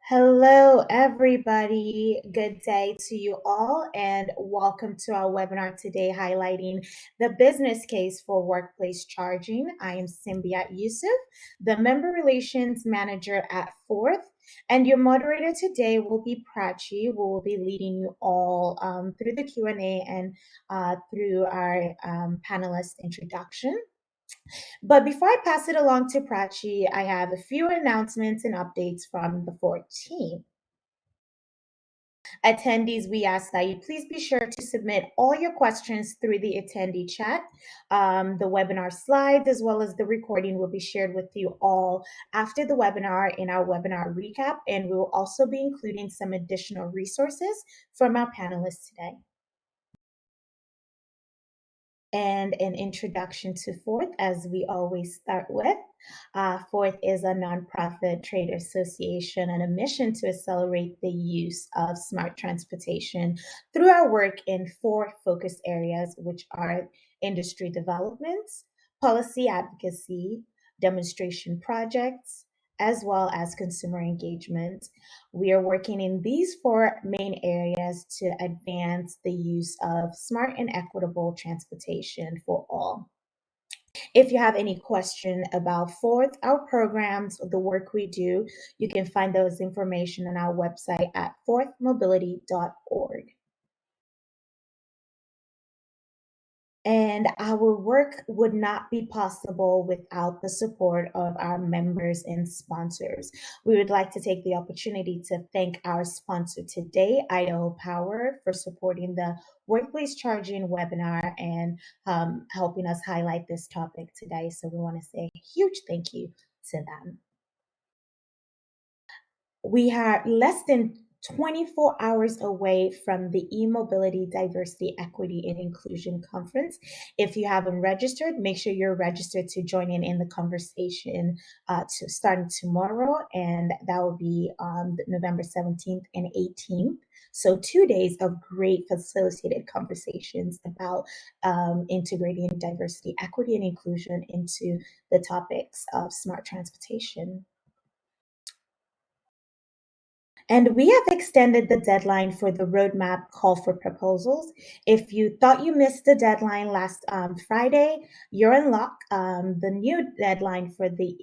Hello, everybody. Good day to you all, and welcome to our webinar today highlighting the business case for workplace charging. I am Simbiat Yusuf, the Member Relations Manager at Forth, and your moderator today will be Prachi, who will be leading you all through the Q&A and through our panelist introduction. But before I pass it along to Prachi, I have a few announcements and updates from the Forth team. Attendees, we ask that you please be sure to submit all your questions through the attendee chat. The webinar slides as well as the recording will be shared with you all after the webinar in our webinar recap, and we will also be including some additional resources from our panelists today. And an introduction to Forth, as we always start with. Forth is a nonprofit trade association on a mission to accelerate the use of smart transportation through our work in four focus areas, which are industry developments, policy advocacy, demonstration projects, as well as consumer engagement. We are working in these four main areas to advance the use of smart and equitable transportation for all. If you have any question about Forth, our programs, the work we do, you can find those information on our website at forthmobility.org. And our work would not be possible without the support of our members and sponsors. We would like to take the opportunity to thank our sponsor today, Idaho Power, for supporting the Workplace Charging webinar and helping us highlight this topic today. So we want to say a huge thank you to them. We are less than 24 hours away from the E-Mobility, Diversity, Equity, and Inclusion Conference. If you haven't registered, make sure you're registered to join in the conversation starting tomorrow, and that will be on November 17th and 18th. So 2 days of great facilitated conversations about integrating diversity, equity, and inclusion into the topics of smart transportation. And we have extended the deadline for the roadmap call for proposals. If you thought you missed the deadline last Friday, you're in luck. The new deadline for the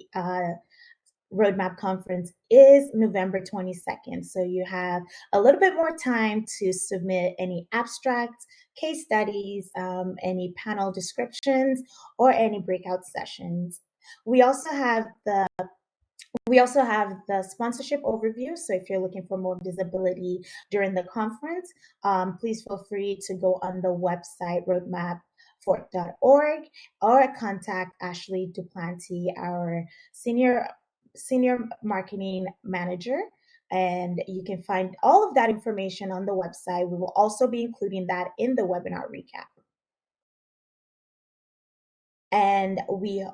roadmap conference is November 22nd. So you have a little bit more time to submit any abstracts, case studies, any panel descriptions, or any breakout sessions. We also have the sponsorship overview. So if you're looking for more visibility during the conference, please feel free to go on the website roadmapforth.org or contact Ashley Duplanty, our senior marketing manager. And you can find all of that information on the website. We will also be including that in the webinar recap. And we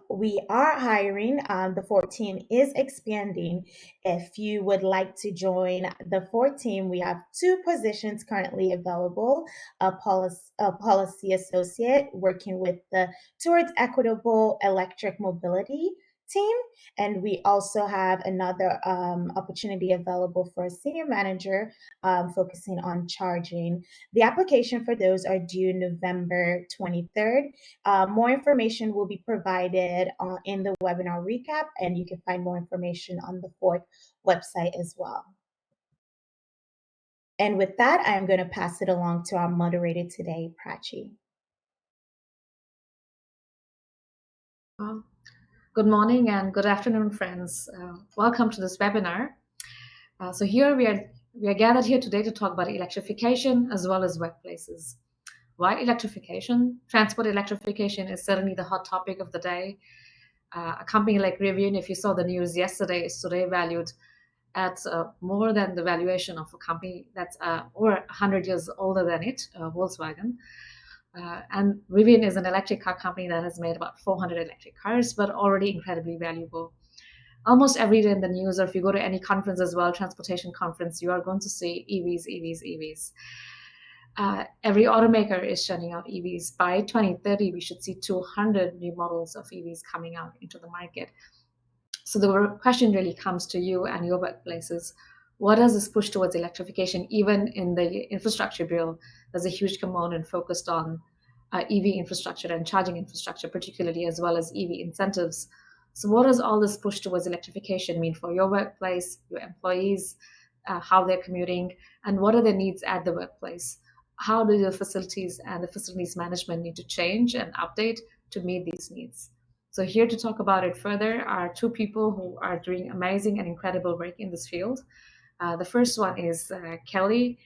are hiring. The Forth team is expanding. If you would like to join the Forth team, we have 2 positions currently available: a policy associate working with the Towards Equitable Electric Mobility team, and we also have another opportunity available for a senior manager focusing on charging. The application for those are due November 23rd. More information will be provided in the webinar recap, and you can find more information on the Forth website as well. And with that, I'm going to pass it along to our moderator today, Prachi. Good morning and good afternoon, friends. Welcome to this webinar. So here we are gathered here today to talk about electrification as well as workplaces. Why electrification? Transport electrification is certainly the hot topic of the day. A company like Rivian, if you saw the news yesterday, is today valued at more than the valuation of a company that's over 100 years older than it, Volkswagen. And Rivian is an electric car company that has made about 400 electric cars, but already incredibly valuable. Almost every day in the news, or if you go to any conference as well, transportation conference, you are going to see EVs, EVs, EVs. Every automaker is churning out EVs. By 2030, we should see 200 new models of EVs coming out into the market. So the question really comes to you and your workplaces. what does this push towards electrification? Even in the infrastructure bill, there's a huge component focused on EV infrastructure and charging infrastructure, particularly, as well as EV incentives. So what does all this push towards electrification mean for your workplace, your employees, how they're commuting, and what are their needs at the workplace? How do the facilities and the facilities management need to change and update to meet these needs? So here to talk about it further are two people who are doing amazing and incredible work in this field. The first one is Kelly.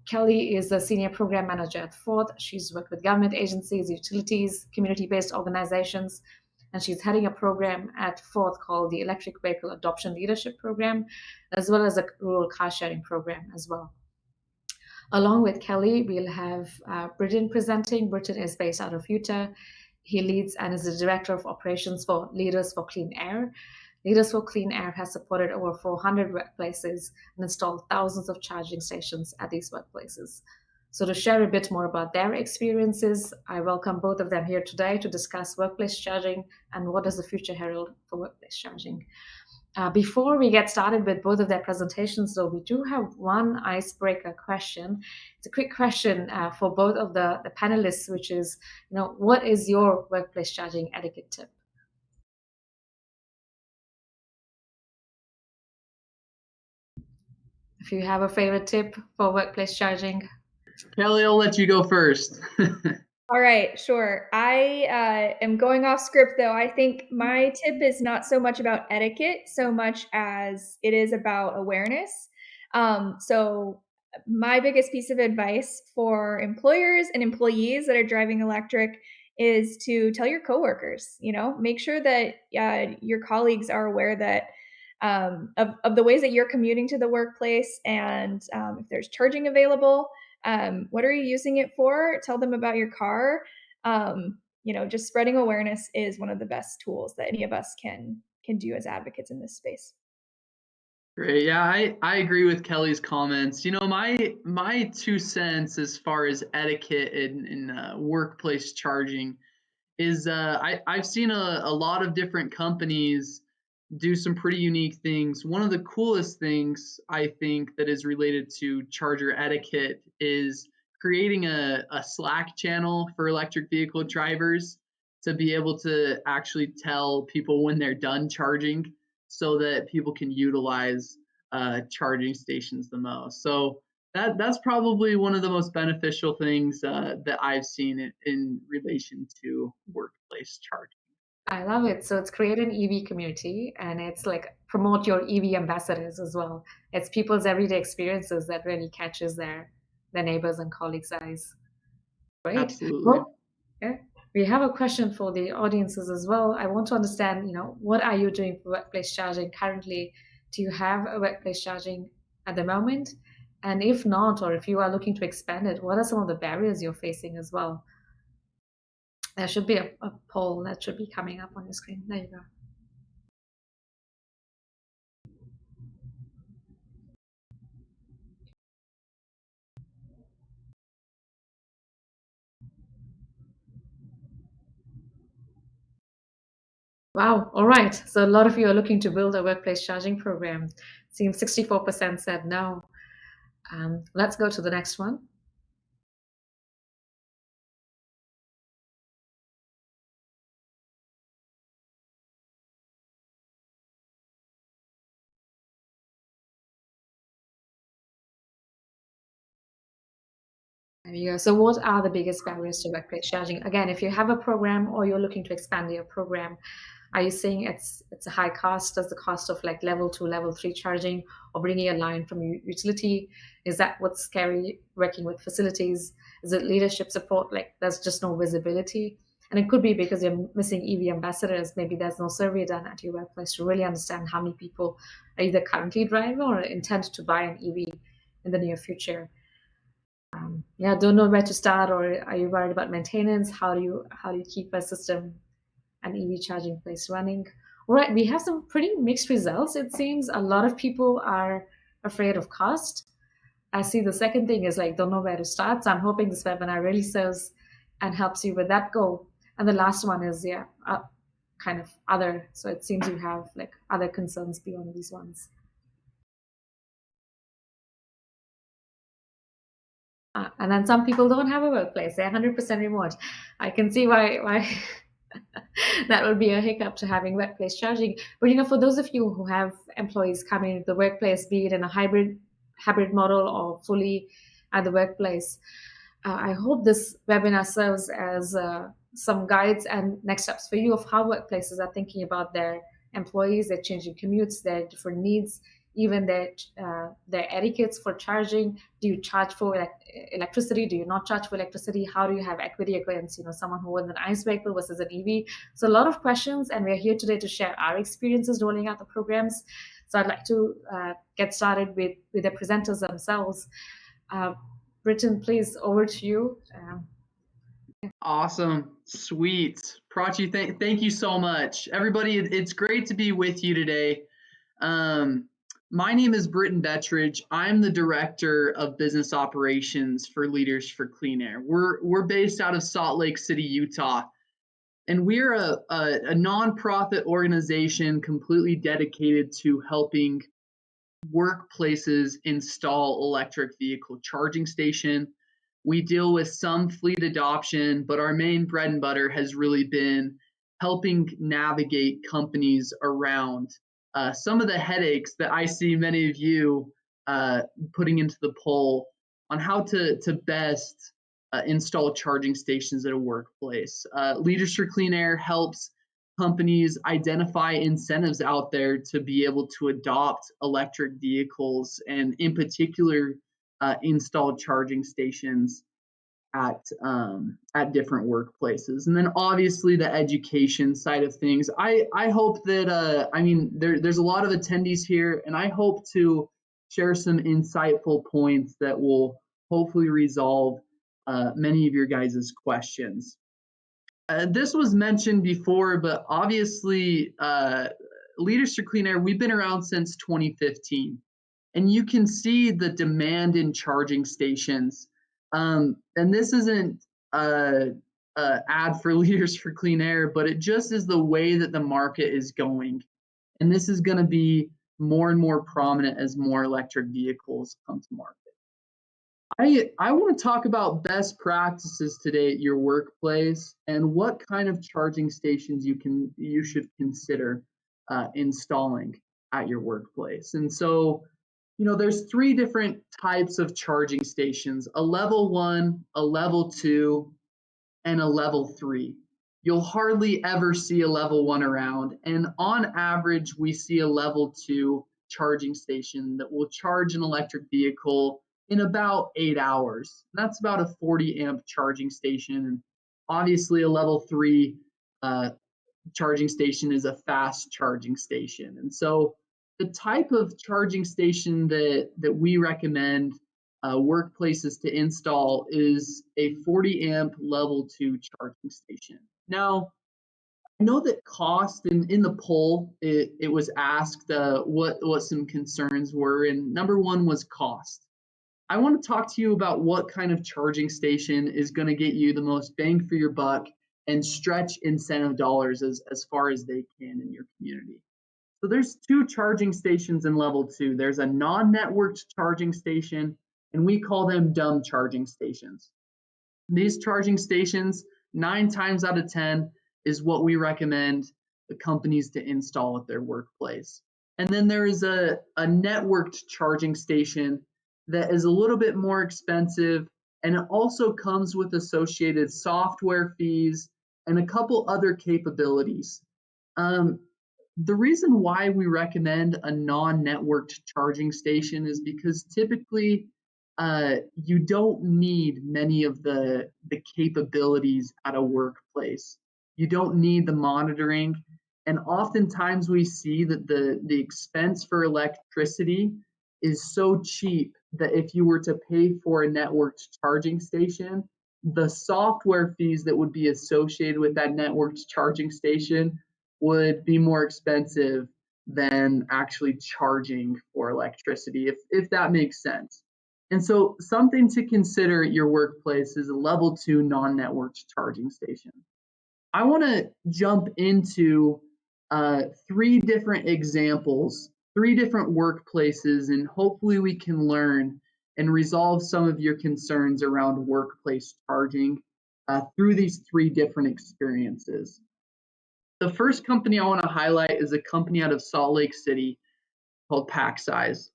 Kelly is a senior program manager at Forth. She's worked with government agencies, utilities, community-based organizations, and she's heading a program at Forth called the Electric Vehicle Adoption Leadership Program, as well as a rural car sharing program as well. Along with Kelly, we'll have Britton presenting. Britton is based out of Utah. He leads and is the director of operations for Leaders for Clean Air. Leaders for Clean Air has supported over 400 workplaces and installed thousands of charging stations at these workplaces. So to share a bit more about their experiences, I welcome both of them here today to discuss workplace charging and what does the future herald for workplace charging. Before we get started with both of their presentations, though, we do have one icebreaker question. It's a quick question for both of the panelists, which is, what is your workplace charging etiquette tip? If you have a favorite tip for workplace charging. Kelly, I'll let you go first. All right, sure. I am going off script, though. I think my tip is not so much about etiquette, so much as it is about awareness. So my biggest piece of advice for employers and employees that are driving electric is to tell your coworkers, make sure that your colleagues are aware that of the ways that you're commuting to the workplace, and if there's charging available. What are you using it for? Tell them about your car. Just spreading awareness is one of the best tools that any of us can do as advocates in this space. Great. Yeah, I agree with Kelly's comments. My 2 cents as far as etiquette in workplace charging is I've seen a lot of different companies do some pretty unique things. One of the coolest things I think that is related to charger etiquette is creating a Slack channel for electric vehicle drivers to be able to actually tell people when they're done charging so that people can utilize charging stations the most. So that's probably one of the most beneficial things that I've seen in relation to workplace charging. I love it. So it's create an EV community, and it's like promote your EV ambassadors as well. It's people's everyday experiences that really catches their neighbors and colleagues' eyes. Great. Absolutely. Well, yeah. We have a question for the audiences as well. I want to understand, what are you doing for workplace charging currently? Do you have a workplace charging at the moment? And if not, or if you are looking to expand it, what are some of the barriers you're facing as well? There should be a poll that should be coming up on your screen. There you go. Wow. All right. So a lot of you are looking to build a workplace charging program. Seems 64% said no. Let's go to the next one. There you go. So what are the biggest barriers to workplace charging? Again, if you have a program or you're looking to expand your program, are you saying it's a high cost? Does the cost of like level 2, level 3 charging or bringing a line from utility? Is that what's scary working with facilities? Is it leadership support? Like there's just no visibility. And it could be because you're missing EV ambassadors. Maybe there's no survey done at your workplace to really understand how many people are either currently driving or intend to buy an EV in the near future. Don't know where to start, or are you worried about maintenance? How do you keep a system, an EV charging place running? All right, we have some pretty mixed results. It seems a lot of people are afraid of cost. I see the second thing is like don't know where to start. So I'm hoping this webinar really serves and helps you with that goal. And the last one is kind of other. So it seems you have like other concerns beyond these ones. And then some people don't have a workplace; they're 100% remote. I can see why that would be a hiccup to having workplace charging. But for those of you who have employees coming into the workplace, be it in a hybrid model or fully at the workplace, I hope this webinar serves as some guides and next steps for you of how workplaces are thinking about their employees, their changing commutes, their different needs, even their etiquettes for charging. Do you charge for electricity? Do you not charge for electricity? How do you have equity against someone who owns an ICE vehicle versus an EV? So a lot of questions, and we're here today to share our experiences rolling out the programs. So I'd like to get started with the presenters themselves. Britton, please, over to you. Awesome. Sweet. Prachi, thank you so much. Everybody, it's great to be with you today. My name is Britton Betridge. I'm the Director of Business Operations for Leaders for Clean Air. We're based out of Salt Lake City, Utah, and we're a nonprofit organization completely dedicated to helping workplaces install electric vehicle charging station. We deal with some fleet adoption, but our main bread and butter has really been helping navigate companies around some of the headaches that I see many of you putting into the poll on how to best install charging stations at a workplace. Leaders for Clean Air helps companies identify incentives out there to be able to adopt electric vehicles and in particular install charging stations at different workplaces. And then obviously the education side of things. I hope that there's a lot of attendees here, and I hope to share some insightful points that will hopefully resolve many of your guys' questions. This was mentioned before, but obviously Leaders for Clean Air, we've been around since 2015. And you can see the demand in charging stations. And this isn't an ad for Leaders for Clean Air, but it just is the way that the market is going. And this is going to be more and more prominent as more electric vehicles come to market. I want to talk about best practices today at your workplace and what kind of charging stations you should consider installing at your workplace. And so, there's 3 different types of charging stations: a level 1, a level 2, and a level 3. You'll hardly ever see a level 1 around, and on average, we see a level 2 charging station that will charge an electric vehicle in about 8 hours. That's about a 40 amp charging station. And obviously, a level 3 charging station is a fast charging station. And so the type of charging station that we recommend workplaces to install is a 40 amp level 2 charging station. Now, I know that cost in the poll, it was asked what some concerns were, and number 1 was cost. I want to talk to you about what kind of charging station is going to get you the most bang for your buck and stretch incentive dollars as far as they can in your community. So there's 2 charging stations in level 2. There's a non-networked charging station, and we call them dumb charging stations. These charging stations, 9 times out of 10, is what we recommend the companies to install at their workplace. And then there is a networked charging station that is a little bit more expensive, and it also comes with associated software fees and a couple other capabilities. The reason why we recommend a non-networked charging station is because typically you don't need many of the capabilities at a workplace. You don't need the monitoring, and oftentimes we see that the expense for electricity is so cheap that if you were to pay for a networked charging station, the software fees that would be associated with that networked charging station would be more expensive than actually charging for electricity, if that makes sense. And so something to consider at your workplace is a level 2 non-networked charging station. I want to jump into 3 different examples, 3 different workplaces, and hopefully we can learn and resolve some of your concerns around workplace charging through these 3 different experiences. The first company I want to highlight is a company out of Salt Lake City called PackSize.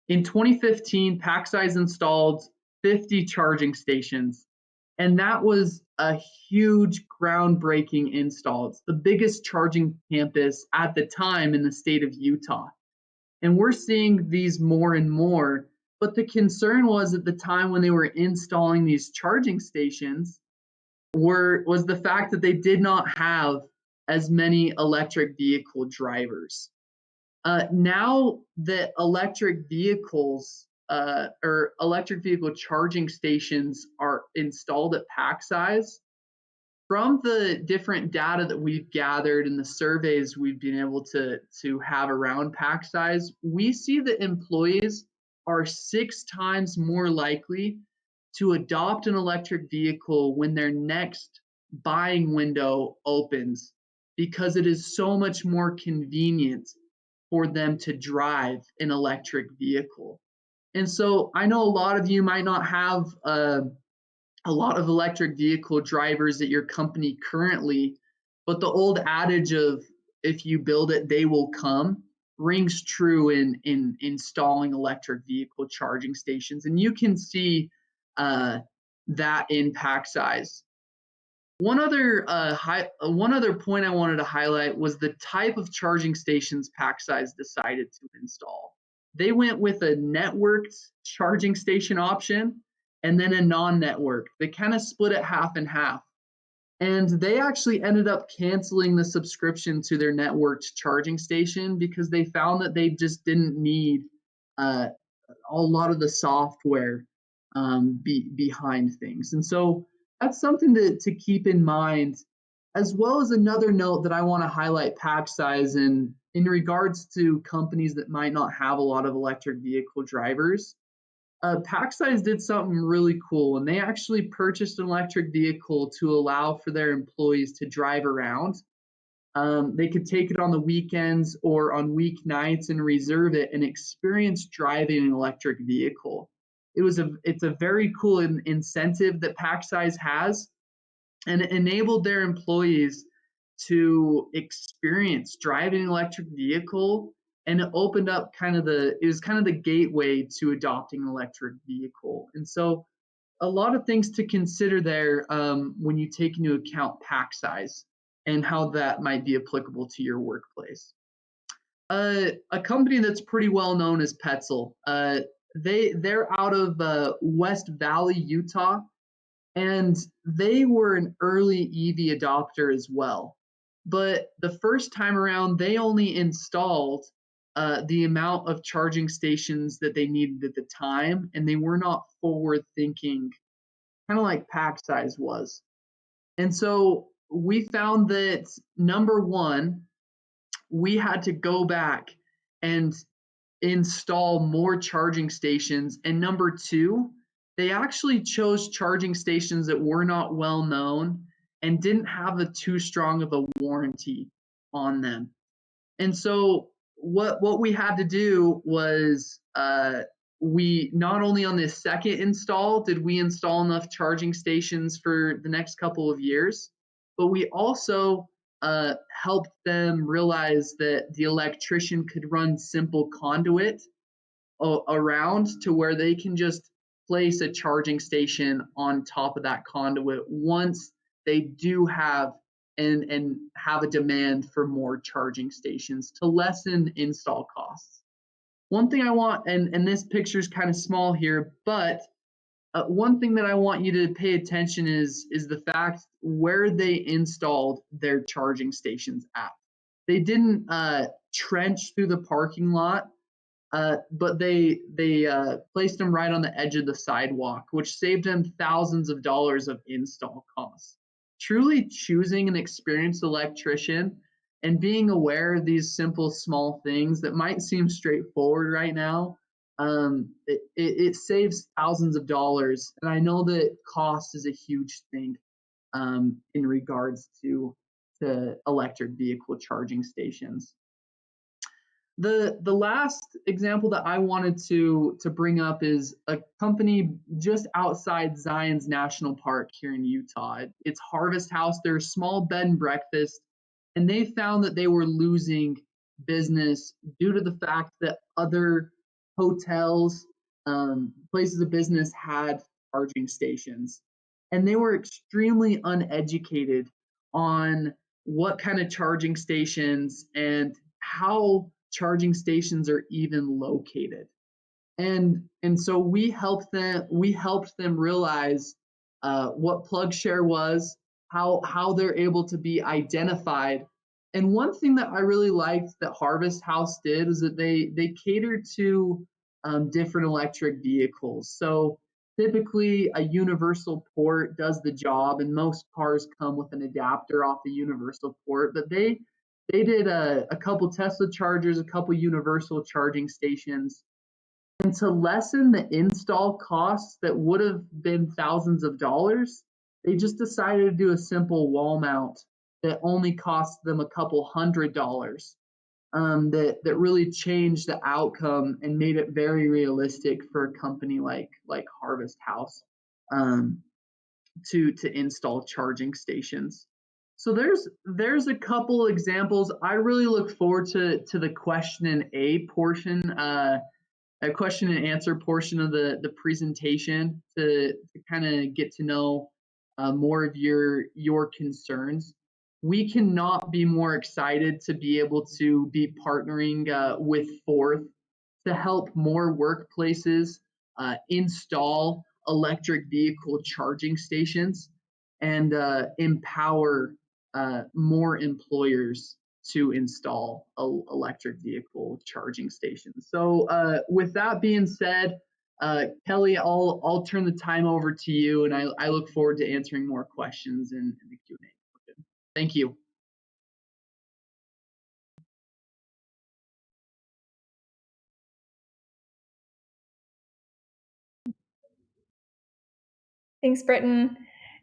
In 2015, PackSize installed 50 charging stations, and that was a huge groundbreaking install. It's the biggest charging campus at the time in the state of Utah. And we're seeing these more and more, but the concern was at the time when they were installing these charging stations was the fact that they did not have as many electric vehicle drivers. Now that electric vehicles or electric vehicle charging stations are installed at PackSize, from the different data that we've gathered and the surveys we've been able to have around PackSize, we see that employees are 6 times more likely to adopt an electric vehicle when their next buying window opens, because it is so much more convenient for them to drive an electric vehicle. And so I know a lot of you might not have a lot of electric vehicle drivers at your company currently, but the old adage of if you build it, they will come rings true in installing electric vehicle charging stations. And you can see that in PackSize. One other point I wanted to highlight was the type of charging stations PackSize decided to install. They went with a networked charging station option and then a non-network. They kind of split it half and half. And they actually ended up canceling the subscription to their networked charging station because they found that they just didn't need a lot of the software behind things. And so that's something to keep in mind, as well as another note that I want to highlight PackSize in regards to companies that might not have a lot of electric vehicle drivers. PackSize did something really cool, and they actually purchased an electric vehicle to allow for their employees to drive around. They could take it on the weekends or on weeknights and reserve it and experience driving an electric vehicle. It's a very cool incentive that PackSize has, and it enabled their employees to experience driving an electric vehicle, and it opened up it was kind of the gateway to adopting an electric vehicle. And so a lot of things to consider there when you take into account PackSize and how that might be applicable to your workplace. A company that's pretty well known is Petzl. They're out of West Valley, Utah, and they were an early EV adopter as well. But the first time around, they only installed the amount of charging stations that they needed at the time, and they were not forward thinking, kind of like PackSize was. And so we found that, number one, we had to go back and install more charging stations. And number two, they actually chose charging stations that were not well known and didn't have too strong of a warranty on them. And so what we had to do was we not only on this second install did we install enough charging stations for the next couple of years, but we also helped them realize that the electrician could run simple conduit around to where they can just place a charging station on top of that conduit once they do have and have a demand for more charging stations to lessen install costs. One thing I want, and this picture is kind of small here, but one thing that I want you to pay attention is the fact where they installed their charging stations at. They didn't trench through the parking lot, but they placed them right on the edge of the sidewalk, which saved them thousands of dollars of install costs. Truly choosing an experienced electrician and being aware of these simple, small things that might seem straightforward right now, it saves thousands of dollars. And I know that cost is a huge thing in regards to electric vehicle charging stations. The last example that I wanted to bring up is a company just outside Zion's National Park here in Utah. It's Harvest House. They're a small bed and breakfast, and they found that they were losing business due to the fact that other hotels, places of business had charging stations, and they were extremely uneducated on what kind of charging stations and how charging stations are even located. And so we helped them realize what PlugShare was, how they're able to be identified. And one thing that I really liked that Harvest House did is that they catered to different electric vehicles. So typically a universal port does the job, and most cars come with an adapter off the universal port. But they did a couple Tesla chargers, a couple universal charging stations, and to lessen the install costs that would have been thousands of dollars, they just decided to do a simple wall mount that only cost them a couple $100s. That really changed the outcome and made it very realistic for a company like Harvest House um, to install charging stations. So there's a couple examples. I really look forward to the question and a portion. A question and answer portion of the presentation to kind of get to know more of your concerns. We cannot be more excited to be able to be partnering with Forth to help more workplaces install electric vehicle charging stations and empower more employers to install electric vehicle charging stations. So with that being said, Kelly, I'll turn the time over to you, and I look forward to answering more questions in the Q&A. Thank you. Thanks, Britton.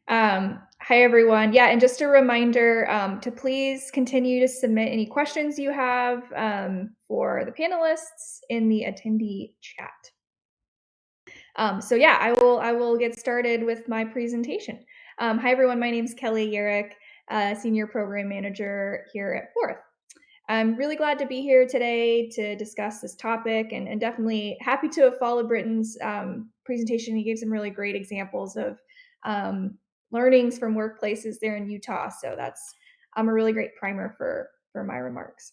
Hi, everyone. Yeah, and just a reminder to please continue to submit any questions you have for the panelists in the attendee chat. So yeah, I will get started with my presentation. Hi, everyone. My name is Kelly Yearick, Senior Program Manager here at Forth. I'm really glad to be here today to discuss this topic, and definitely happy to have followed Britton's presentation. He gave some really great examples of learnings from workplaces there in Utah. So that's a really great primer for my remarks.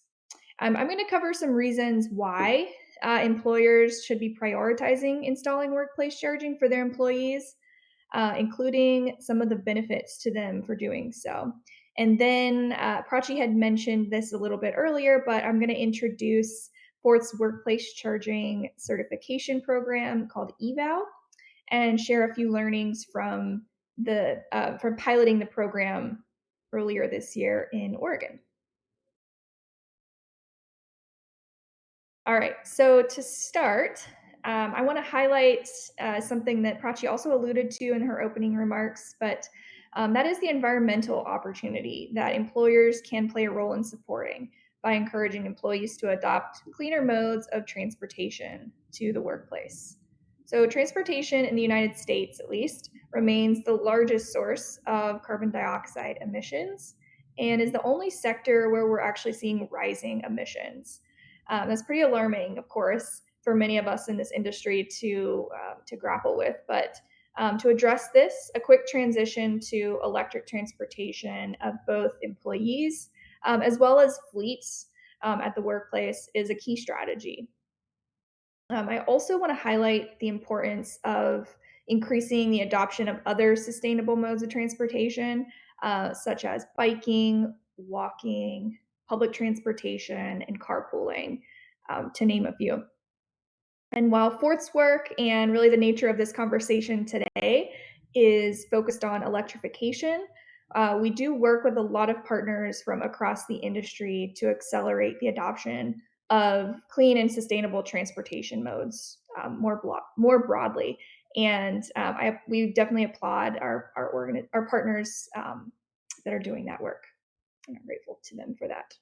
I'm going to cover some reasons why employers should be prioritizing installing workplace charging for their employees, including some of the benefits to them for doing so. And then Prachi had mentioned this a little bit earlier, but I'm going to introduce Forth's workplace charging certification program called EVAL and share a few learnings from piloting the program earlier this year in Oregon. All right, so to start, I want to highlight something that Prachi also alluded to in her opening remarks, but that is the environmental opportunity that employers can play a role in supporting by encouraging employees to adopt cleaner modes of transportation to the workplace. So transportation in the United States, at least, remains the largest source of carbon dioxide emissions and is the only sector where we're actually seeing rising emissions. That's pretty alarming, of course, for many of us in this industry to grapple with. But to address this, a quick transition to electric transportation of both employees as well as fleets at the workplace is a key strategy. I also want to highlight the importance of increasing the adoption of other sustainable modes of transportation, such as biking, walking, public transportation, and carpooling, to name a few. And while Forth's work and really the nature of this conversation today is focused on electrification, we do work with a lot of partners from across the industry to accelerate the adoption of clean and sustainable transportation modes more broadly. And we definitely applaud our partners that are doing that work, and I'm grateful to them for that.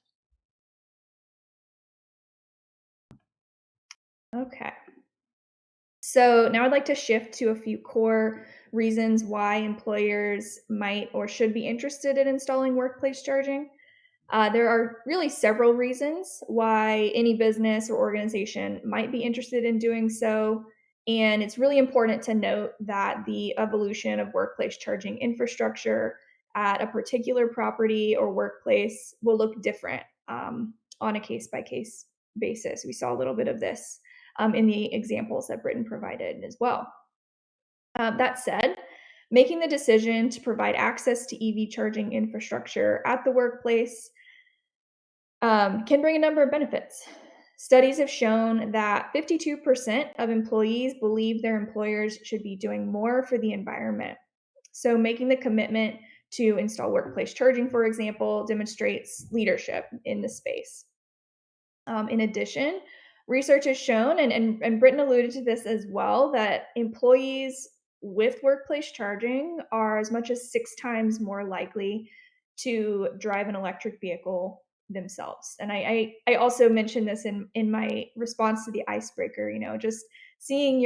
Okay. So now I'd like to shift to a few core reasons why employers might or should be interested in installing workplace charging. There are really several reasons why any business or organization might be interested in doing so. And it's really important to note that the evolution of workplace charging infrastructure at a particular property or workplace will look different on a case by case basis. We saw a little bit of this in the examples that Britton provided as well. That said, making the decision to provide access to EV charging infrastructure at the workplace can bring a number of benefits. Studies have shown that 52% of employees believe their employers should be doing more for the environment. So making the commitment to install workplace charging, for example, demonstrates leadership in the space. In addition, research has shown, and Britton alluded to this as well, that employees with workplace charging are as much as 6 times more likely to drive an electric vehicle themselves. And I also mentioned this in my response to the icebreaker, just seeing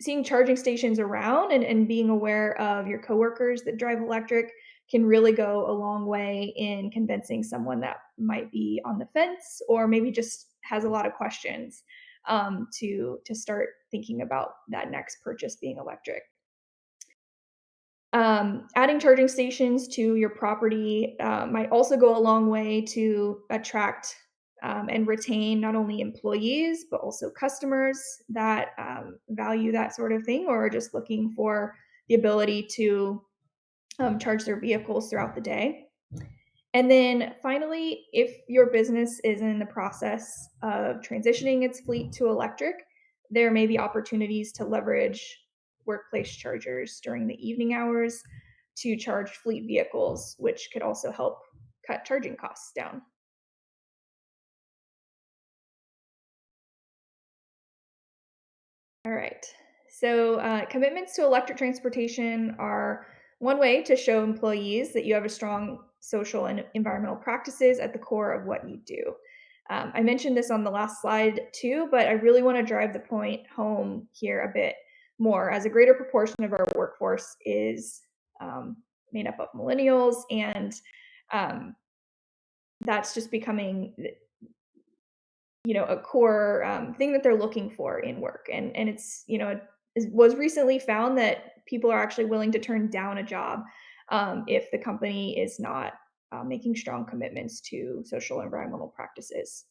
seeing charging stations around and being aware of your coworkers that drive electric can really go a long way in convincing someone that might be on the fence or maybe just has a lot of questions to start thinking about that next purchase being electric. Adding charging stations to your property might also go a long way to attract and retain not only employees, but also customers that value that sort of thing or are just looking for the ability to charge their vehicles throughout the day. And then finally, if your business is in the process of transitioning its fleet to electric, there may be opportunities to leverage workplace chargers during the evening hours to charge fleet vehicles, which could also help cut charging costs down. All right. So commitments to electric transportation are one way to show employees that you have a strong social and environmental practices at the core of what you do. I mentioned this on the last slide too, but I really want to drive the point home here a bit more, as a greater proportion of our workforce is made up of millennials, and that's just becoming a core thing that they're looking for in work. And it's, it was recently found that people are actually willing to turn down a job if the company is not making strong commitments to social and environmental practices.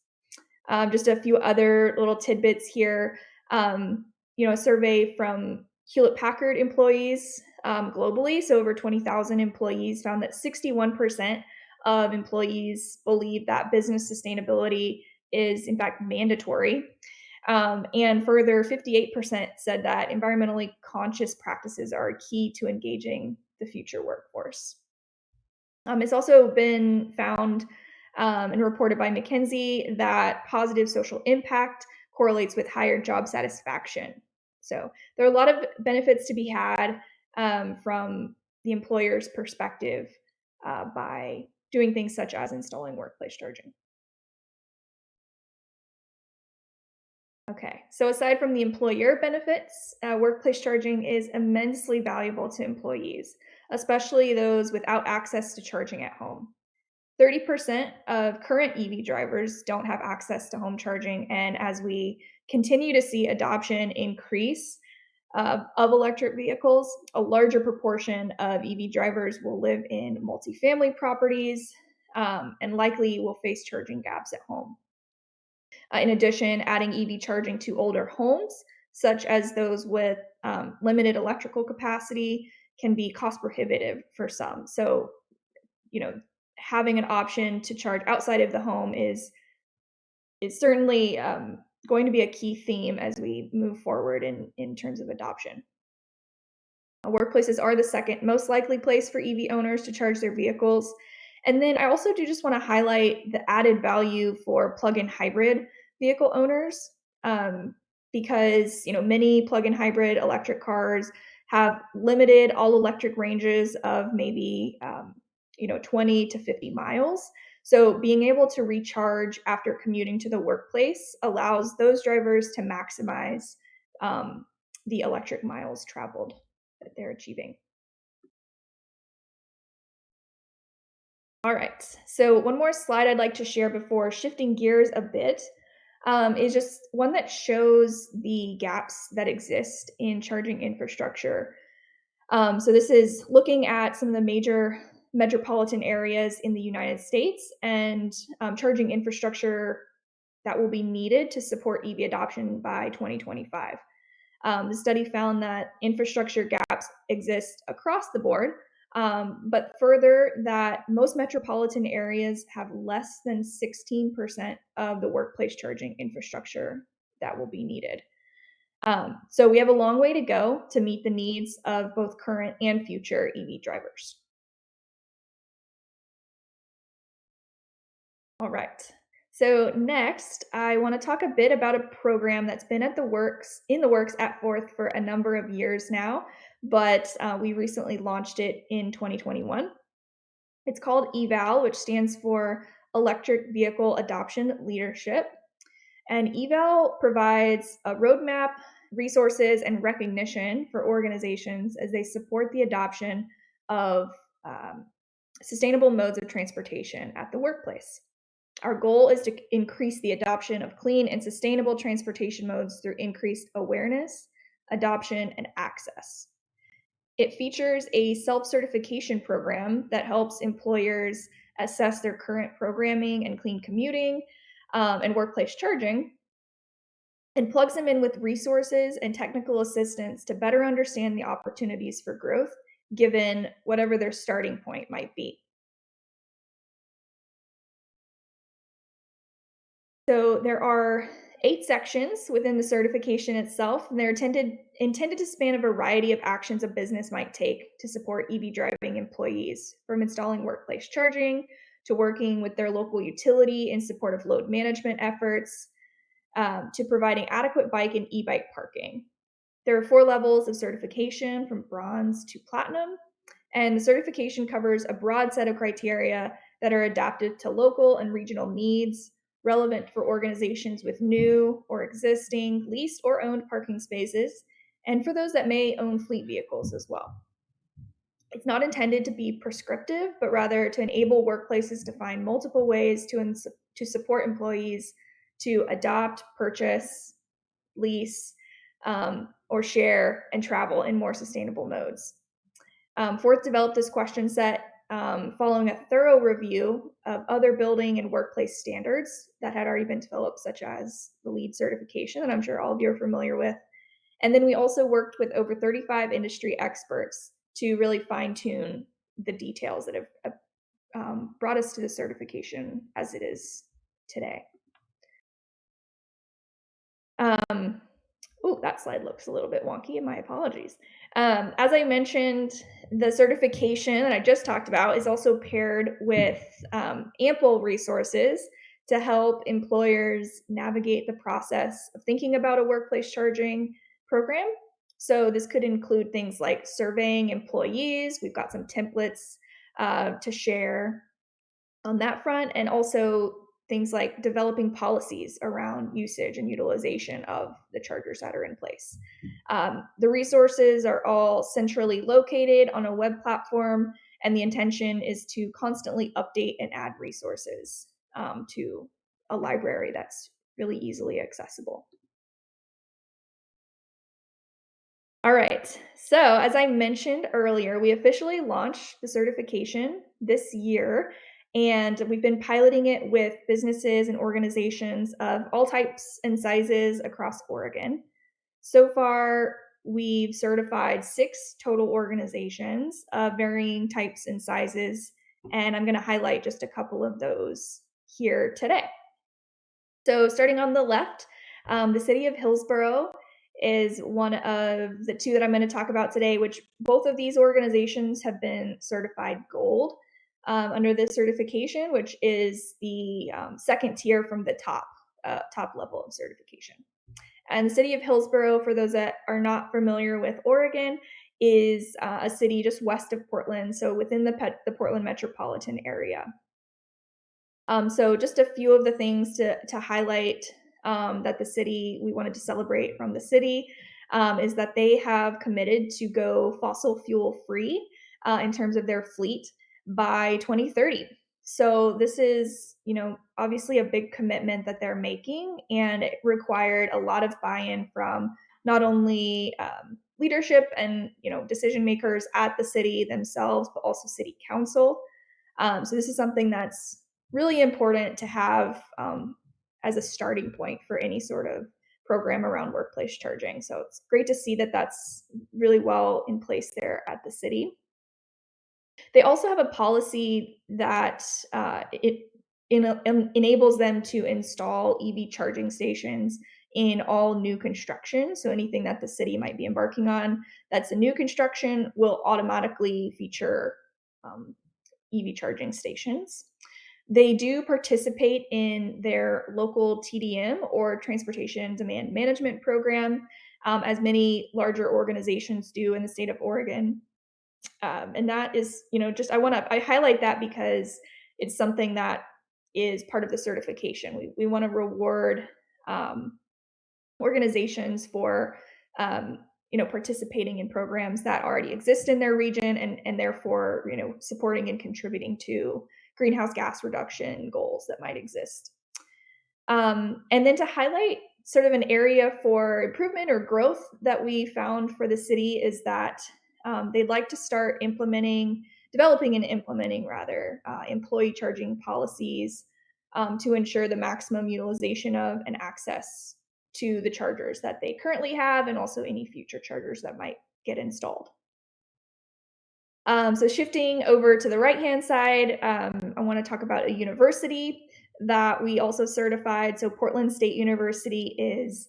Just a few other little tidbits here. A survey from Hewlett-Packard employees globally, so over 20,000 employees, found that 61% of employees believe that business sustainability is in fact mandatory. And further, 58% said that environmentally conscious practices are a key to engaging the future workforce. It's also been found and reported by McKinsey that positive social impact correlates with higher job satisfaction. So there are a lot of benefits to be had from the employer's perspective by doing things such as installing workplace charging. Okay, so aside from the employer benefits, workplace charging is immensely valuable to employees, especially those without access to charging at home. 30% of current EV drivers don't have access to home charging, and as we continue to see adoption increase of electric vehicles, a larger proportion of EV drivers will live in multifamily properties and likely will face charging gaps at home. In addition, adding EV charging to older homes, such as those with limited electrical capacity, can be cost prohibitive for some. So, having an option to charge outside of the home is certainly going to be a key theme as we move forward in terms of adoption. Workplaces are the second most likely place for EV owners to charge their vehicles. And then I also do just want to highlight the added value for plug-in hybrid vehicle owners because many plug-in hybrid electric cars have limited all-electric ranges of maybe 20 to 50 miles. So being able to recharge after commuting to the workplace allows those drivers to maximize the electric miles traveled that they're achieving. All right, so one more slide I'd like to share before shifting gears a bit is just one that shows the gaps that exist in charging infrastructure. So this is looking at some of the major metropolitan areas in the United States and charging infrastructure that will be needed to support EV adoption by 2025. The study found that infrastructure gaps exist across the board, but further that most metropolitan areas have less than 16% of the workplace charging infrastructure that will be needed. So we have a long way to go to meet the needs of both current and future EV drivers. All right. So next, I want to talk a bit about a program that's been in the works at Forth for a number of years now, but we recently launched it in 2021. It's called EVAL, which stands for Electric Vehicle Adoption Leadership. And EVAL provides a roadmap, resources, and recognition for organizations as they support the adoption of sustainable modes of transportation at the workplace. Our goal is to increase the adoption of clean and sustainable transportation modes through increased awareness, adoption, and access. It features a self-certification program that helps employers assess their current programming and clean commuting and workplace charging, and plugs them in with resources and technical assistance to better understand the opportunities for growth, given whatever their starting point might be. So there are 8 sections within the certification itself, and they're intended to span a variety of actions a business might take to support EV driving employees, from installing workplace charging to working with their local utility in support of load management efforts, to providing adequate bike and e-bike parking. There are 4 levels of certification from bronze to platinum, and the certification covers a broad set of criteria that are adapted to local and regional needs, relevant for organizations with new or existing leased or owned parking spaces, and for those that may own fleet vehicles as well. It's not intended to be prescriptive, but rather to enable workplaces to find multiple ways to support employees to adopt, purchase, lease, or share and travel in more sustainable modes. Forth developed this question set following a thorough review of other building and workplace standards that had already been developed, such as the LEED certification that I'm sure all of you are familiar with. And then we also worked with over 35 industry experts to really fine-tune the details that have brought us to the certification as it is today. Oh, that slide looks a little bit wonky, and my apologies. As I mentioned, the certification that I just talked about is also paired with ample resources to help employers navigate the process of thinking about a workplace charging program. So this could include things like surveying employees. We've got some templates to share on that front, and also things like developing policies around usage and utilization of the chargers that are in place. The resources are all centrally located on a web platform, and the intention is to constantly update and add resources to a library that's really easily accessible. All right, so as I mentioned earlier, we officially launched the certification this year, and we've been piloting it with businesses and organizations of all types and sizes across Oregon. So far, we've certified 6 total organizations of varying types and sizes, and I'm going to highlight just a couple of those here today. So starting on the left, the city of Hillsborough is one of the 2 that I'm going to talk about today, which both of these organizations have been certified gold under this certification, which is the second tier from the top level of certification. And the city of Hillsborough, for those that are not familiar with Oregon, is a city just west of Portland, so within the Portland metropolitan area. So just a few of the things to highlight that we wanted to celebrate from the city is that they have committed to go fossil fuel free in terms of their fleet by 2030. So this is, obviously a big commitment that they're making, and it required a lot of buy-in from not only leadership and decision makers at the city themselves, but also city council. So this is something that's really important to have as a starting point for any sort of program around workplace charging. So it's great to see that that's really well in place there at the city. They also have a policy that enables them to install EV charging stations in all new construction. So anything that the city might be embarking on that's a new construction will automatically feature EV charging stations. They do participate in their local TDM or Transportation Demand Management Program, as many larger organizations do in the state of Oregon. And that is, I highlight that because it's something that is part of the certification. We want to reward organizations for participating in programs that already exist in their region and therefore supporting and contributing to greenhouse gas reduction goals that might exist. And then to highlight sort of an area for improvement or growth that we found for the city is that they'd like to start developing and implementing employee charging policies to ensure the maximum utilization of and access to the chargers that they currently have, and also any future chargers that might get installed. So shifting over to the right-hand side, I want to talk about a university that we also certified. So Portland State University is,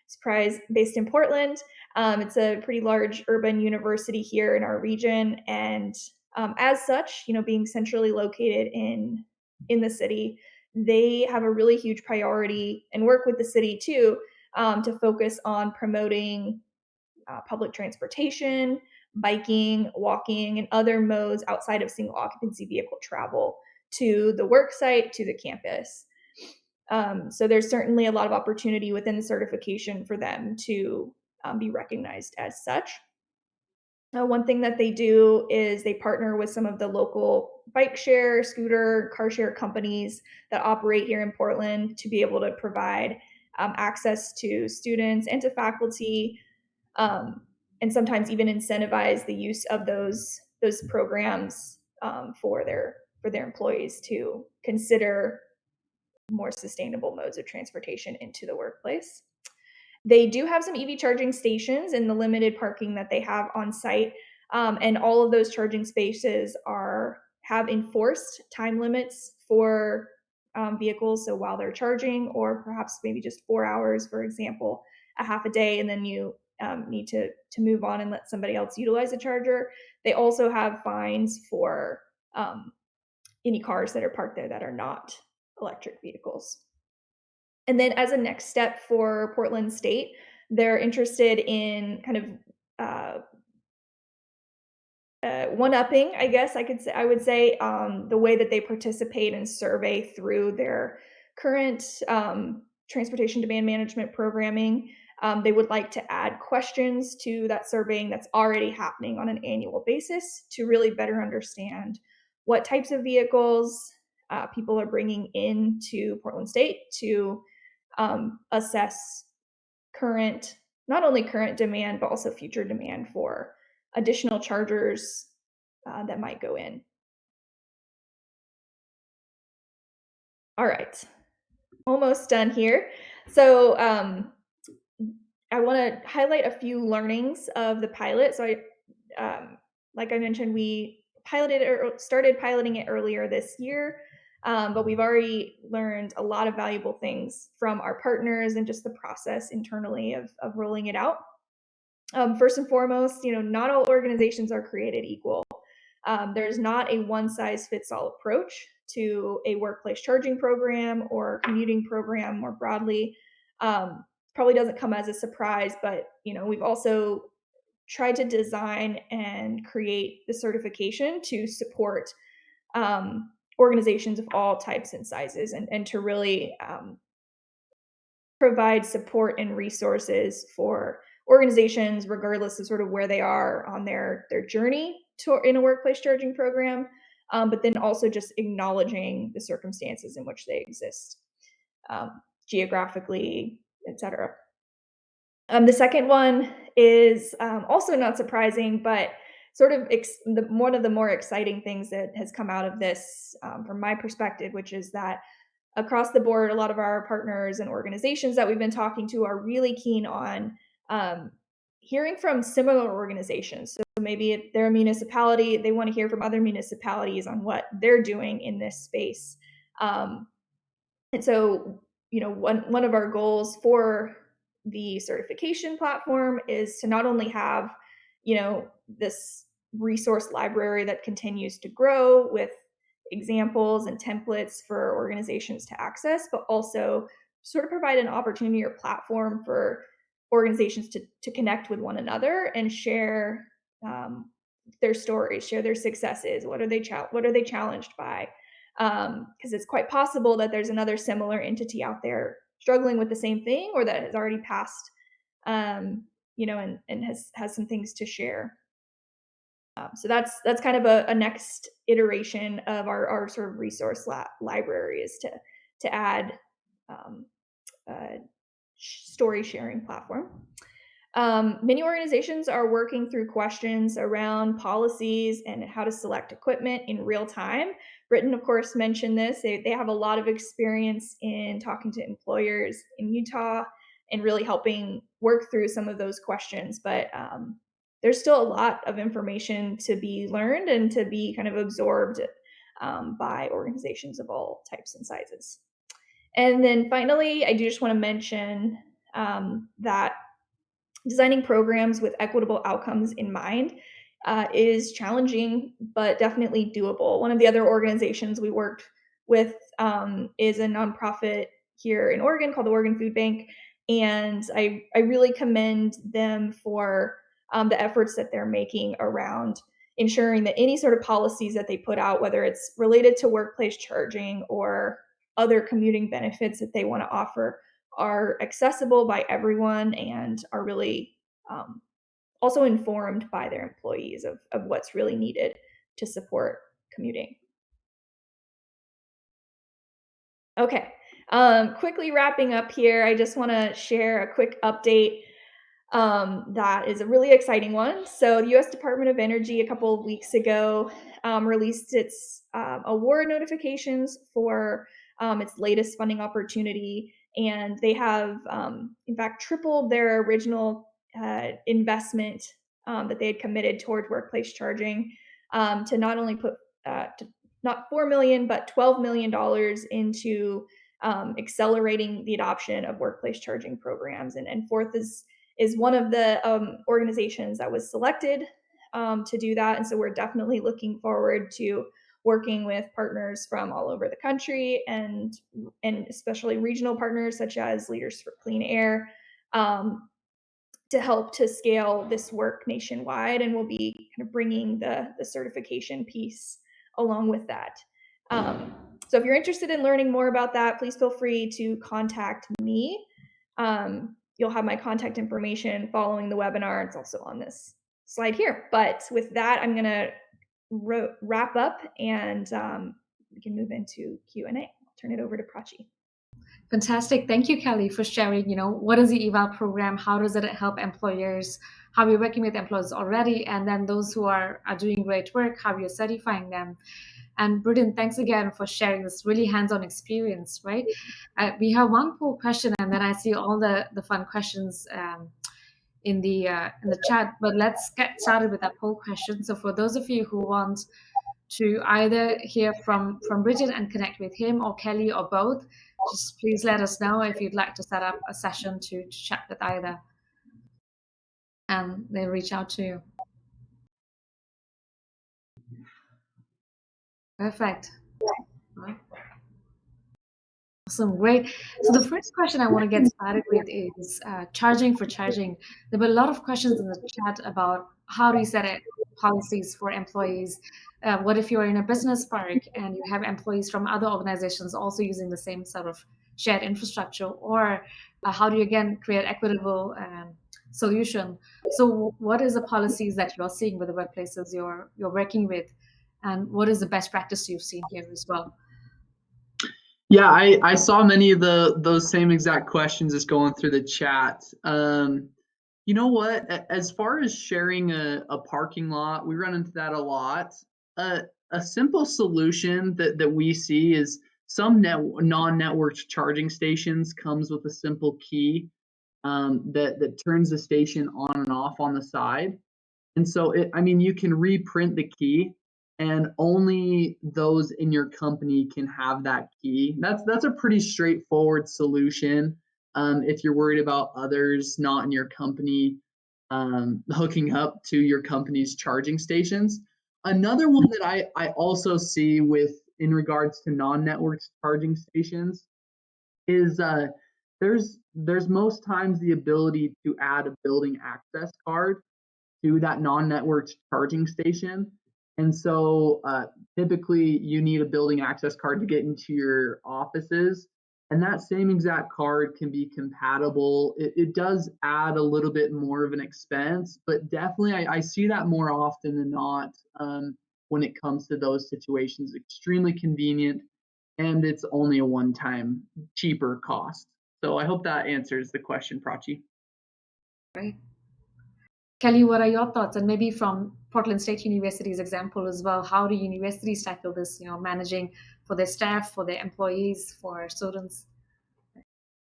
surprise, based in Portland. It's a pretty large urban university here in our region, and as such, being centrally located in the city, they have a really huge priority and work with the city too to focus on promoting public transportation, biking, walking, and other modes outside of single occupancy vehicle travel to the work site, to the campus. So there's certainly a lot of opportunity within the certification for them to be recognized as such. One thing that they do is they partner with some of the local bike share, scooter, car share companies that operate here in Portland to be able to provide access to students and to faculty, and sometimes even incentivize the use of those programs for their employees to consider more sustainable modes of transportation into the workplace. They do have some EV charging stations in the limited parking that they have on site, and all of those charging spaces have enforced time limits for vehicles. So while they're charging, or perhaps maybe just 4 hours, for example, a half a day, and then you need to move on and let somebody else utilize a charger. They also have fines for any cars that are parked there that are not electric vehicles. And then as a next step for Portland State, they're interested in kind of one-upping, I guess I would say, the way that they participate and survey through their current transportation demand management programming. They would like to add questions to that surveying that's already happening on an annual basis to really better understand what types of vehicles people are bringing into Portland State to assess not only current demand, but also future demand for additional chargers that might go in. All right, almost done here. So I want to highlight a few learnings of the pilot. So like I mentioned, we started piloting it earlier this year, but we've already learned a lot of valuable things from our partners and just the process internally of rolling it out. First and foremost, not all organizations are created equal. There's not a one-size-fits-all approach to a workplace charging program or commuting program more broadly. Probably doesn't come as a surprise, but we've also tried to design and create the certification to support organizations of all types and sizes, and to really provide support and resources for organizations, regardless of sort of where they are on their journey in a workplace charging program, but then also just acknowledging the circumstances in which they exist, geographically, etc. The second one is also not surprising, but sort of one of the more exciting things that has come out of this from my perspective, which is that across the board, a lot of our partners and organizations that we've been talking to are really keen on hearing from similar organizations. So maybe if they're a municipality, they want to hear from other municipalities on what they're doing in this space. And so, one of our goals for the certification platform is to not only have, this resource library that continues to grow with examples and templates for organizations to access, but also sort of provide an opportunity or platform for organizations to connect with one another and share their stories, share their successes. What are they challenged by? Because it's quite possible that there's another similar entity out there struggling with the same thing, or that has already passed, and has some things to share. So that's kind of a next iteration of our sort of resource library, is to add a story sharing platform. Many organizations are working through questions around policies and how to select equipment in real time. Britton, of course, mentioned this. They have a lot of experience in talking to employers in Utah and really helping work through some of those questions. But there's still a lot of information to be learned and to be kind of absorbed by organizations of all types and sizes. And then finally, I do just want to mention that designing programs with equitable outcomes in mind is challenging, but definitely doable. One of the other organizations we worked with is a nonprofit here in Oregon called the Oregon Food Bank. And I really commend them for the efforts that they're making around ensuring that any sort of policies that they put out, whether it's related to workplace charging or other commuting benefits that they want to offer, are accessible by everyone and are really also informed by their employees of what's really needed to support commuting. Okay, quickly wrapping up here, I just want to share a quick update that is a really exciting one. So the U.S. Department of Energy a couple of weeks ago released its award notifications for its latest funding opportunity. And they have, in fact, tripled their original investment that they had committed toward workplace charging to not only put not $4 million, but $12 million into accelerating the adoption of workplace charging programs. And Forth is one of the organizations that was selected to do that. And so we're definitely looking forward to working with partners from all over the country and especially regional partners such as Leaders for Clean Air to help to scale this work nationwide. And we'll be kind of bringing the certification piece along with that. So if you're interested in learning more about that, please feel free to contact me. You'll have my contact information following the webinar. It's also on this slide here. But with that, I'm going to wrap up and we can move into Q&A. I'll turn it over to Prachi. Fantastic. Thank you, Kelly, for sharing, what is the EVAL program? How does it help employers? How you're working with employers already? And then those who are doing great work, how you're certifying them. And Britton, thanks again for sharing this really hands-on experience, right? We have one poll question, and then I see all the fun questions in the chat. But let's get started with that poll question. So for those of you who want to either hear from Bridget and connect with him or Kelly or both, just please let us know if you'd like to set up a session to chat with either. And they'll reach out to you. Perfect. Awesome, great. So the first question I want to get started with is charging for charging. There were a lot of questions in the chat about how do you set policies for employees? What if you're in a business park and you have employees from other organizations also using the same sort of shared infrastructure? Or how do you again create equitable solution? So what is the policies that you're seeing with the workplaces you're working with, and what is the best practice you've seen here as well? Yeah, I saw many of those same exact questions just going through the chat. You know what? As far as sharing a parking lot, we run into that a lot. A simple solution that we see is some non-networked charging stations comes with a simple key that turns the station on and off on the side. And so, you can reprint the key, and only those in your company can have that key. That's a pretty straightforward solution. If you're worried about others not in your company hooking up to your company's charging stations. Another one that I also see in regards to non-networked charging stations is there's most times the ability to add a building access card to that non-networked charging station. And so typically you need a building access card to get into your offices. And that same exact card can be compatible. It does add a little bit more of an expense, but definitely I see that more often than not when it comes to those situations. Extremely convenient, and it's only a one-time cheaper cost. So I hope that answers the question, Prachi. Right. Kelly, what are your thoughts? And maybe from Portland State University's example as well, how do universities tackle this, managing for their staff, for their employees, for students?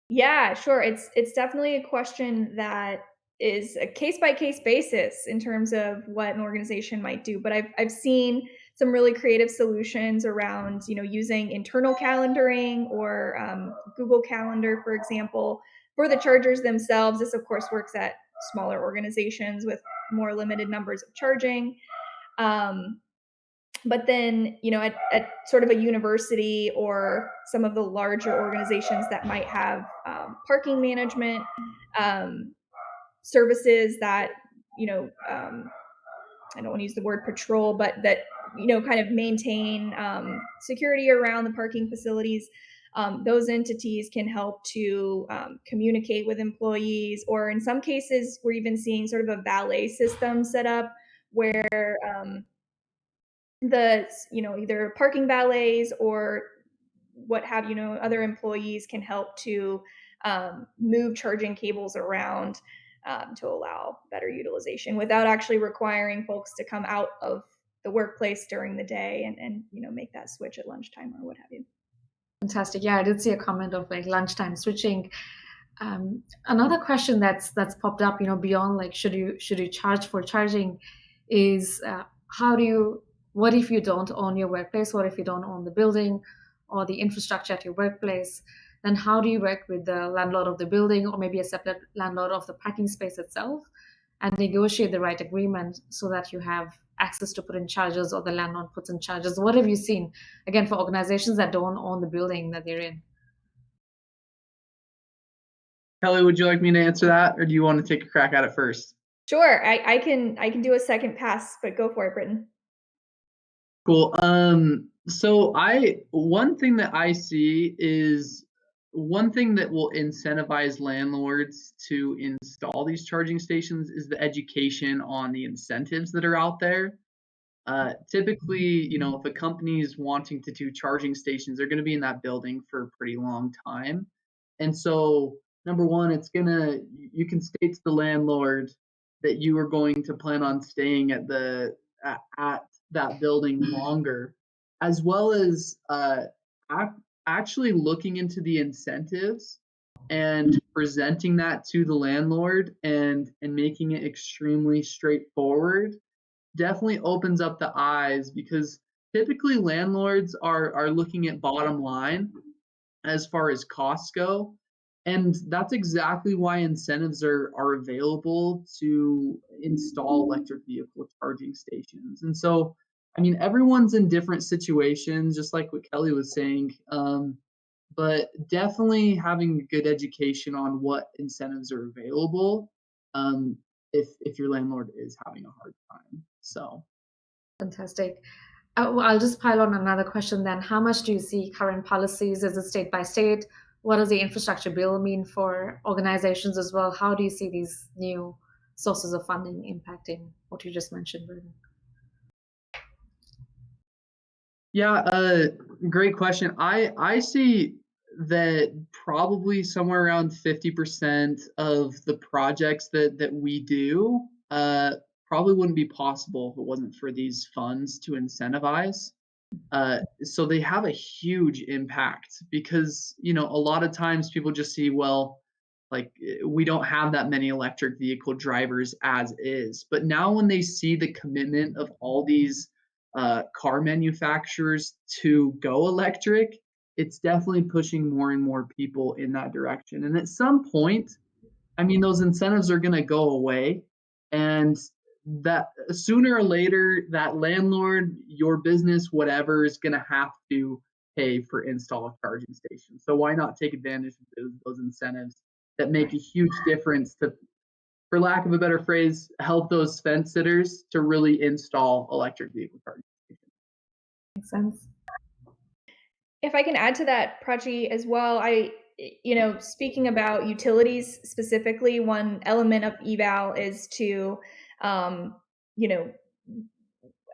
Yeah, sure. It's definitely a question that is a case by case basis in terms of what an organization might do. But I've seen some really creative solutions around using internal calendaring or Google Calendar, for example, for the chargers themselves. This of course works at smaller organizations with more limited numbers of charging. But then, at sort of a university or some of the larger organizations that might have parking management services that, I don't want to use the word patrol, but that, kind of maintain security around the parking facilities. Those entities can help to communicate with employees, or in some cases, we're even seeing sort of a valet system set up where either parking valets or what have other employees can help to move charging cables around to allow better utilization without actually requiring folks to come out of the workplace during the day and make that switch at lunchtime or what have you. Fantastic. Yeah, I did see a comment of like lunchtime switching. Another question that's popped up, beyond like should you charge for charging, is what if you don't own your workplace? What if you don't own the building or the infrastructure at your workplace? Then how do you work with the landlord of the building, or maybe a separate landlord of the parking space itself, and negotiate the right agreement so that you have access to put in charges, or the landlord puts in charges? What have you seen, again, for organizations that don't own the building that they're in? Kelly, would you like me to answer that, or do you want to take a crack at it first? Sure, I can do a second pass, but go for it, Britton. Cool. So one thing that I see is one thing that will incentivize landlords to install these charging stations is the education on the incentives that are out there. Typically, if a company is wanting to do charging stations, they're going to be in that building for a pretty long time. And so, number one, you can state to the landlord that you are going to plan on staying at that building longer, as well as actually looking into the incentives and presenting that to the landlord and making it extremely straightforward. Definitely opens up the eyes, because typically landlords are looking at bottom line as far as costs go. And that's exactly why incentives are available to install electric vehicle charging stations. And so, everyone's in different situations, just like what Kelly was saying. But definitely having a good education on what incentives are available if your landlord is having a hard time. So fantastic. I'll just pile on another question then. How much do you see current policies? Is it state by state? What does the infrastructure bill mean for organizations as well? How do you see these new sources of funding impacting what you just mentioned, Britton? Yeah, great question. I see that probably somewhere around 50% of the projects that we do probably wouldn't be possible if it wasn't for these funds to incentivize. So they have a huge impact because, a lot of times people just see, well, like we don't have that many electric vehicle drivers as is. But now when they see the commitment of all these car manufacturers to go electric, it's definitely pushing more and more people in that direction. And at some point, I mean, those incentives are going to go away. And that sooner or later, that landlord, your business, whatever, is going to have to pay for install of charging stations. So why not take advantage of those incentives that make a huge difference to, for lack of a better phrase, help those fence sitters to really install electric vehicle charging stations. Makes sense. If I can add to that, Prachi, as well, speaking about utilities specifically, one element of EVAL is to,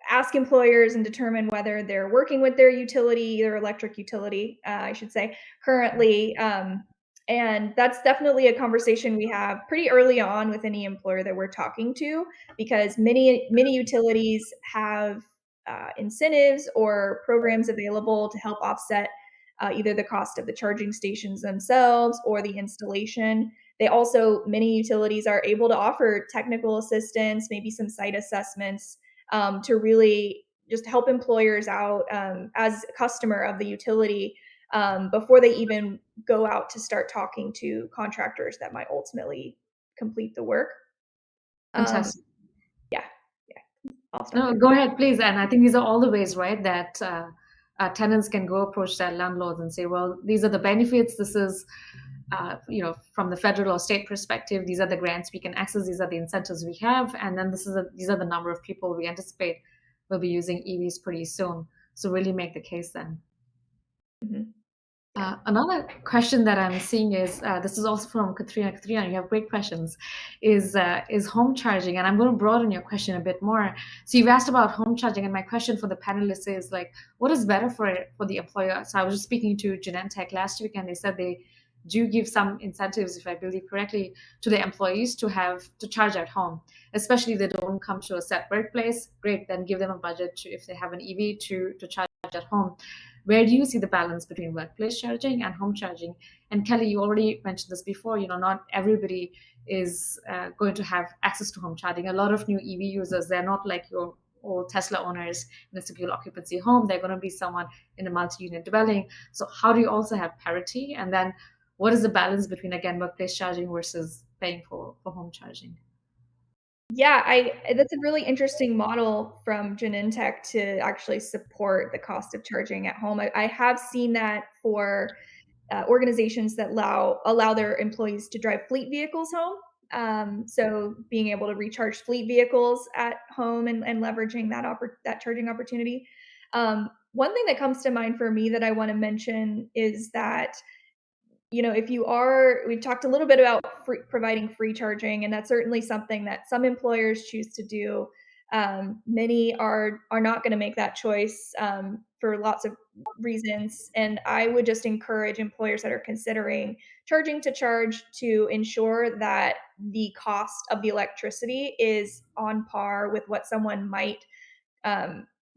ask employers and determine whether they're working with their utility, their electric utility, I should say, currently. And that's definitely a conversation we have pretty early on with any employer that we're talking to, because many utilities have incentives or programs available to help offset either the cost of the charging stations themselves or the installation. They also, many utilities are able to offer technical assistance, maybe some site assessments, to really just help employers out as a customer of the utility before they even go out to start talking to contractors that might ultimately complete the work. Fantastic. Yeah. No, go ahead, please. And I think these are all the ways, right, that tenants can go approach their landlords and say, well, these are the benefits. This is, from the federal or state perspective, these are the grants we can access. These are the incentives we have. And then these are the number of people we anticipate will be using EVs pretty soon. So really make the case then. Mm-hmm. Another question that I'm seeing is, this is also from Katrina. Katrina, you have great questions, is home charging. And I'm going to broaden your question a bit more. So you've asked about home charging, and my question for the panelists is, like, what is better for the employer? So I was just speaking to Genentech last week, and they said they do give some incentives, if I believe correctly, to the employees to charge at home, especially if they don't come to a set workplace. Great, then give them a budget if they have an EV to charge at home. Where do you see the balance between workplace charging and home charging? And Kelly, you already mentioned this before, not everybody is going to have access to home charging. A lot of new EV users, they're not like your old Tesla owners in a single occupancy home. They're going to be someone in a multi-unit dwelling. So how do you also have parity? And then what is the balance between, again, workplace charging versus paying for home charging? Yeah, that's a really interesting model from Genentech to actually support the cost of charging at home. I have seen that for organizations that allow their employees to drive fleet vehicles home. So being able to recharge fleet vehicles at home and leveraging that charging opportunity. One thing that comes to mind for me that I want to mention is that, we've talked a little bit about providing free charging, and that's certainly something that some employers choose to do. Many are not going to make that choice for lots of reasons. And I would just encourage employers that are considering charging to charge to ensure that the cost of the electricity is on par with what someone might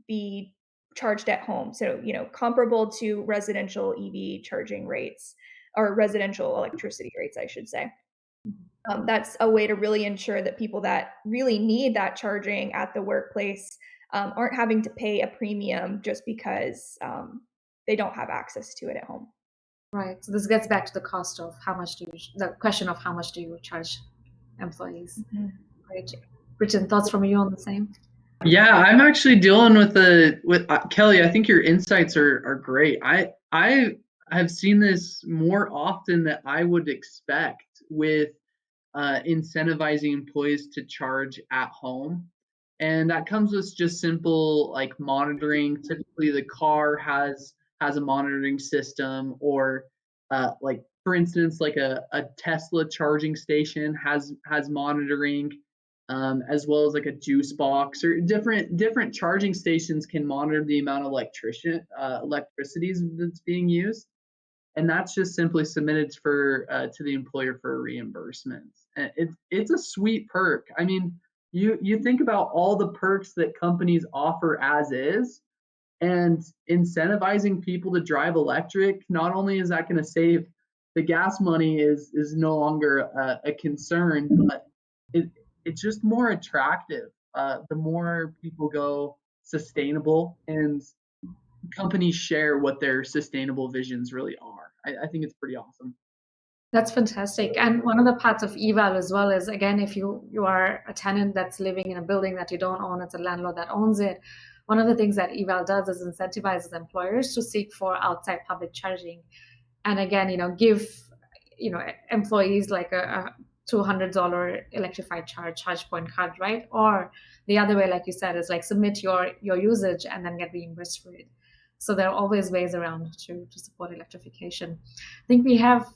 be charged at home. So, comparable to residential EV charging rates, or residential electricity rates, I should say. That's a way to really ensure that people that really need that charging at the workplace aren't having to pay a premium just because they don't have access to it at home. Right. So this gets back to the cost of the question of how much do you charge employees? Mm-hmm. Right. Britton, thoughts from you on the same? Yeah, I'm actually dealing with Kelly. I think your insights are great. I have seen this more often than I would expect with incentivizing employees to charge at home. And that comes with just simple like monitoring. Typically the car has a monitoring system, or like for instance, like a Tesla charging station has monitoring, as well as like a juice box, or different charging stations can monitor the amount of electricity that's being used, and that's just simply submitted for to the employer for a reimbursement. And it's a sweet perk. I mean, you think about all the perks that companies offer as is, and incentivizing people to drive electric. Not only is that going to save the gas money is no longer a concern, but it's just more attractive. The more people go sustainable, and companies share what their sustainable visions really are. I think it's pretty awesome. That's fantastic. And one of the parts of EVAL as well is, again, if you are a tenant that's living in a building that you don't own, it's a landlord that owns it. One of the things that EVAL does is incentivizes employers to seek for outside public charging. And again, give, employees like a $200 electrified charge point card, right? Or the other way, like you said, is like submit your usage and then get reimbursed for it. So there are always ways around to support electrification. I think we have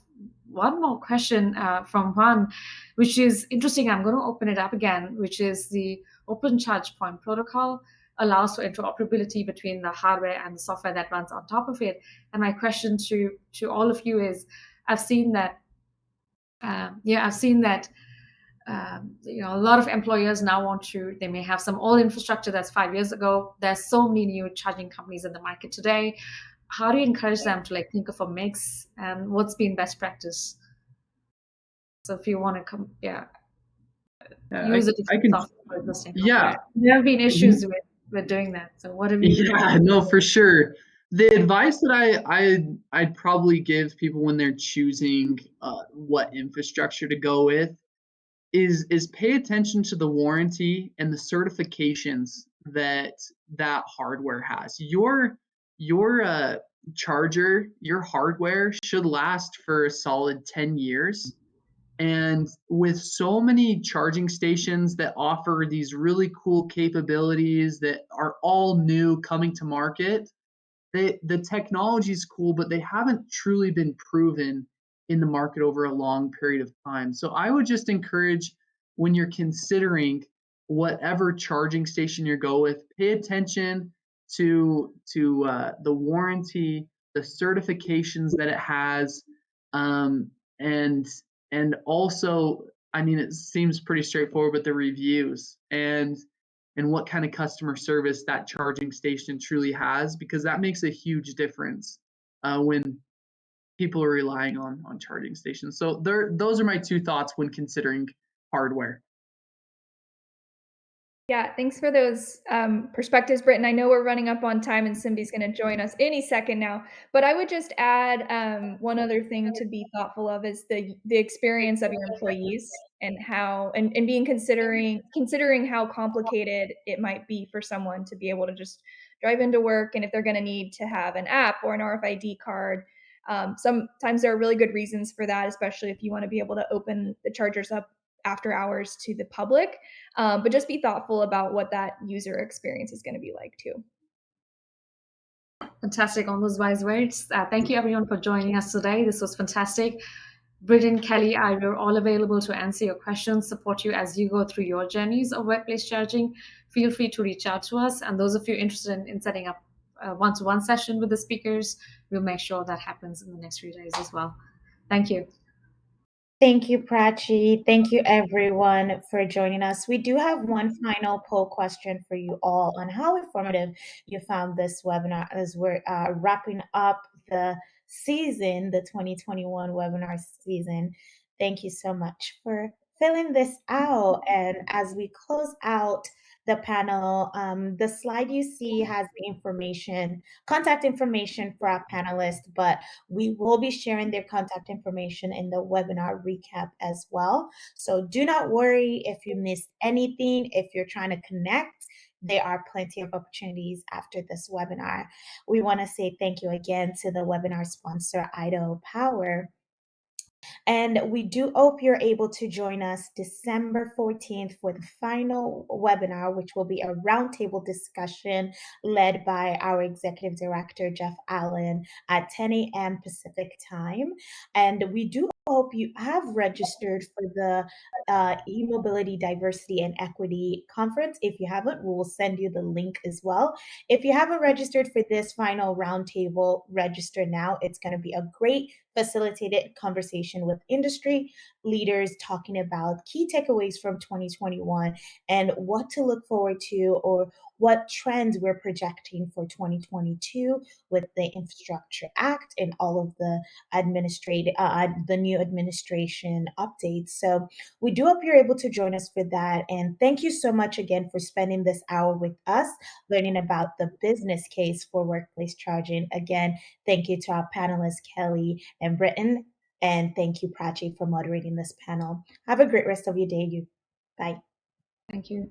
one more question from Juan, which is interesting. I'm going to open it up again, which is the Open Charge Point Protocol allows for interoperability between the hardware and the software that runs on top of it. And my question to all of you is, I've seen that a lot of employers now they may have some old infrastructure that's 5 years ago. There's so many new charging companies in the market today. How do you encourage them to think of a mix, and what's been best practice? So if you want to come, use a different software for existing hardware. There have been issues with doing that. So what have you? Yeah, no, for sure. The advice that I'd probably give people when they're choosing what infrastructure to go with is pay attention to the warranty and the certifications that hardware has. Your charger, your hardware should last for a solid 10 years. And with so many charging stations that offer these really cool capabilities that are all new coming to market, the technology is cool, but they haven't truly been proven in the market over a long period of time. So I would just encourage, when you're considering whatever charging station you go with, pay attention to the warranty, the certifications that it has, and also, I mean, it seems pretty straightforward, but the reviews and what kind of customer service that charging station truly has, because that makes a huge difference when people are relying on charging stations. So those are my two thoughts when considering hardware. Yeah, thanks for those perspectives, Britton. I know we're running up on time and Simbi's going to join us any second now, but I would just add one other thing to be thoughtful of is the experience of your employees, and how and being considering how complicated it might be for someone to be able to just drive into work, and if they're going to need to have an app or an RFID card. Sometimes there are really good reasons for that, especially if you want to be able to open the chargers up after hours to the public, but just be thoughtful about what that user experience is going to be like too. Fantastic on those wise words. Thank you everyone for joining us today. This was fantastic. Britton, Kelly, we're all available to answer your questions, support you as you go through your journeys of workplace charging. Feel free to reach out to us. And those of you interested in setting up a one-to-one session with the speakers, we'll make sure that happens in the next few days as well. Thank you. Thank you, Prachi. Thank you, everyone, for joining us. We do have one final poll question for you all on how informative you found this webinar as we're wrapping up the season, the 2021 webinar season. Thank you so much for filling this out. And as we close out the panel, the slide you see has the contact information for our panelists, but we will be sharing their contact information in the webinar recap as well. So do not worry if you missed anything. If you're trying to connect, there are plenty of opportunities after this webinar. We want to say thank you again to the webinar sponsor, Idaho Power. And we do hope you're able to join us December 14th for the final webinar, which will be a roundtable discussion led by our executive director, Jeff Allen, at 10 a.m. Pacific time. And we do hope you have registered for the e-mobility diversity and equity conference. If you haven't, we will send you the link as well. If you haven't registered for this final roundtable, register now. It's going to be a great facilitated conversation with industry leaders talking about key takeaways from 2021 and what to look forward to, or what trends we're projecting for 2022 with the Infrastructure Act and all of the the new administration updates. So we do hope you're able to join us for that. And thank you so much again for spending this hour with us, learning about the business case for workplace charging. Again, thank you to our panelists, Kelly and Britton. And thank you, Prachi, for moderating this panel. Have a great rest of your day. Bye. Thank you.